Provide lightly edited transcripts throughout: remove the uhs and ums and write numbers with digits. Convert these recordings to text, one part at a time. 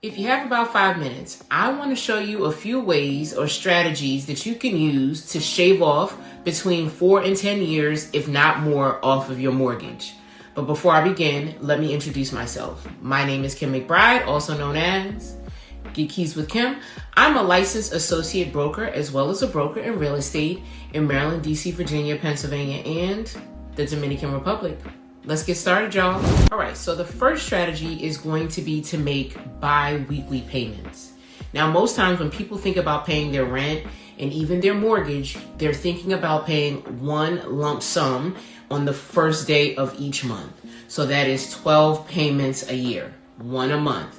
If you have about 5 minutes, I want to show you a few ways or strategies that you can use to shave off between 4 and 10 years, if not more, off of your mortgage. But before I begin, let me introduce myself. My name is Kim McBride, also known as Get Keys with Kim. I'm a licensed associate broker as well as a broker in real estate in Maryland, DC, Virginia, Pennsylvania, and the Dominican Republic. Let's get started, y'all. All right, so the first strategy is going to be to make bi-weekly payments. Now, most times when people think about paying their rent and even their mortgage, they're thinking about paying one lump sum on the first day of each month. So that is 12 payments a year, one a month.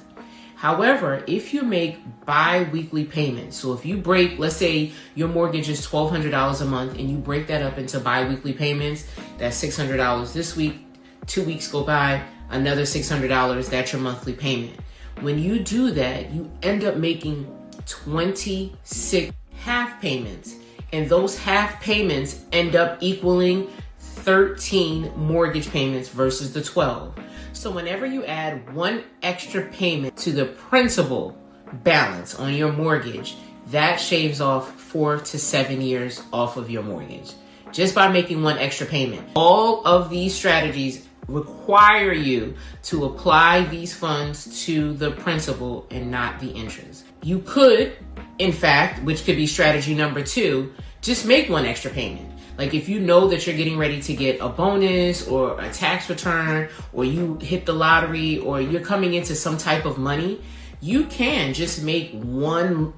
However, if you make bi-weekly payments, so if you break, let's say your mortgage is $1,200 a month and you break that up into bi-weekly payments, that's $600 this week, 2 weeks go by, another $600, that's your monthly payment. When you do that, you end up making 26 half payments, and those half payments end up equaling 13 mortgage payments versus the 12. So whenever you add one extra payment to the principal balance on your mortgage, that shaves off 4 to 7 years off of your mortgage just by making one extra payment. All of these strategies require you to apply these funds to the principal and not the interest. You could, in fact, which could be strategy number 2, just make one extra payment. Like if you know that you're getting ready to get a bonus or a tax return, or you hit the lottery, or you're coming into some type of money, you can just make one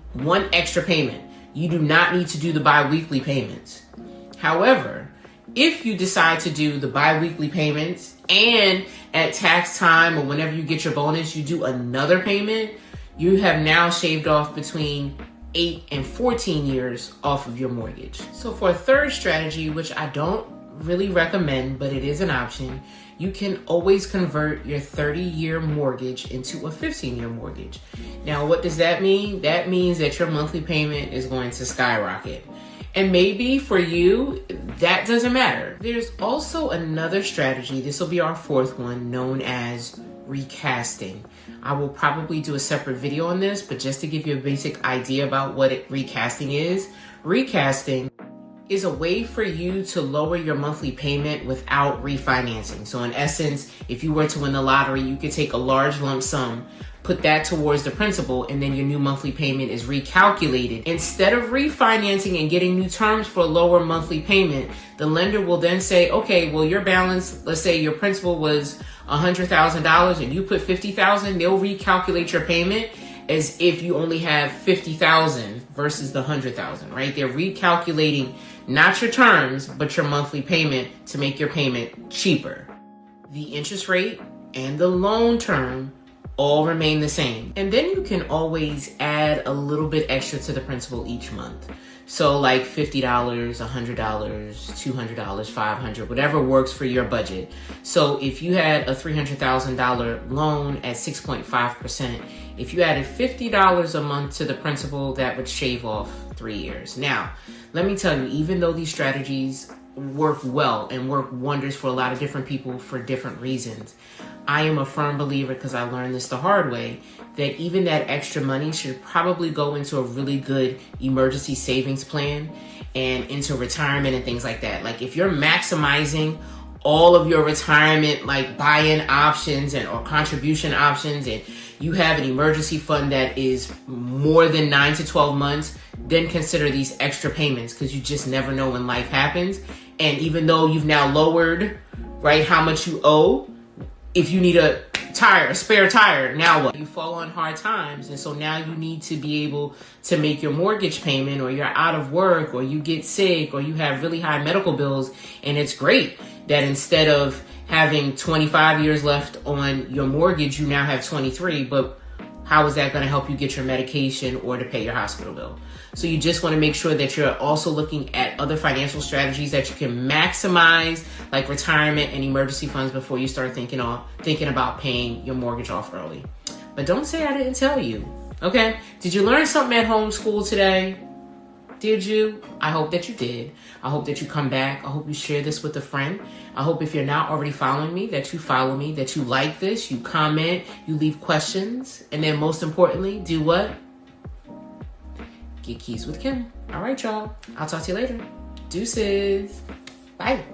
extra payment. You do not need to do the bi-weekly payments. However, if you decide to do the bi-weekly payments and at tax time or whenever you get your bonus, you do another payment, you have now shaved off between 8 and 14 years off of your mortgage. So for a third strategy, which I don't really recommend, but it is an option, you can always convert your 30-year mortgage into a 15-year mortgage. Now, what does that mean? That means that your monthly payment is going to skyrocket. And maybe for you, that doesn't matter. There's also another strategy, this will be our fourth one, known as recasting. I will probably do a separate video on this, but just to give you a basic idea about what recasting is a way for you to lower your monthly payment without refinancing. So in essence, if you were to win the lottery, you could take a large lump sum, put that towards the principal, and then your new monthly payment is recalculated. Instead of refinancing and getting new terms for a lower monthly payment, the lender will then say, okay, well, your balance, let's say your principal was $100,000 and you put $50,000, they'll recalculate your payment as if you only have $50,000 versus the $100,000, right? They're recalculating not your terms, but your monthly payment to make your payment cheaper. The interest rate and the loan term all remain the same. And then you can always add a little bit extra to the principal each month. So like $50, $100, $200, $500, whatever works for your budget. So if you had a $300,000 loan at 6.5%, if you added $50 a month to the principal, that would shave off 3 years. Now, let me tell you, even though these strategies work well and work wonders for a lot of different people for different reasons, I am a firm believer, because I learned this the hard way, that even that extra money should probably go into a really good emergency savings plan and into retirement and things like that. Like if you're maximizing all of your retirement, like buy-in options or contribution options, and you have an emergency fund that is more than 9 to 12 months, then consider these extra payments, because you just never know when life happens. And even though you've now lowered, right, how much you owe, if you need a spare tire, now what? You fall on hard times, and so now you need to be able to make your mortgage payment, or you're out of work, or you get sick, or you have really high medical bills, and it's great that instead of having 25 years left on your mortgage, you now have 23, but how is that going to help you get your medication or to pay your hospital bill? So you just want to make sure that you're also looking at other financial strategies that you can maximize, like retirement and emergency funds, before you start thinking about paying your mortgage off early. But don't say I didn't tell you, okay? Did you learn something at home school today? Did you? I hope that you did. I hope that you come back. I hope you share this with a friend. I hope if you're not already following me, that you follow me, that you like this, you comment, you leave questions, and then most importantly, do what? Get keys with Kim. All right, y'all. I'll talk to you later. Deuces. Bye.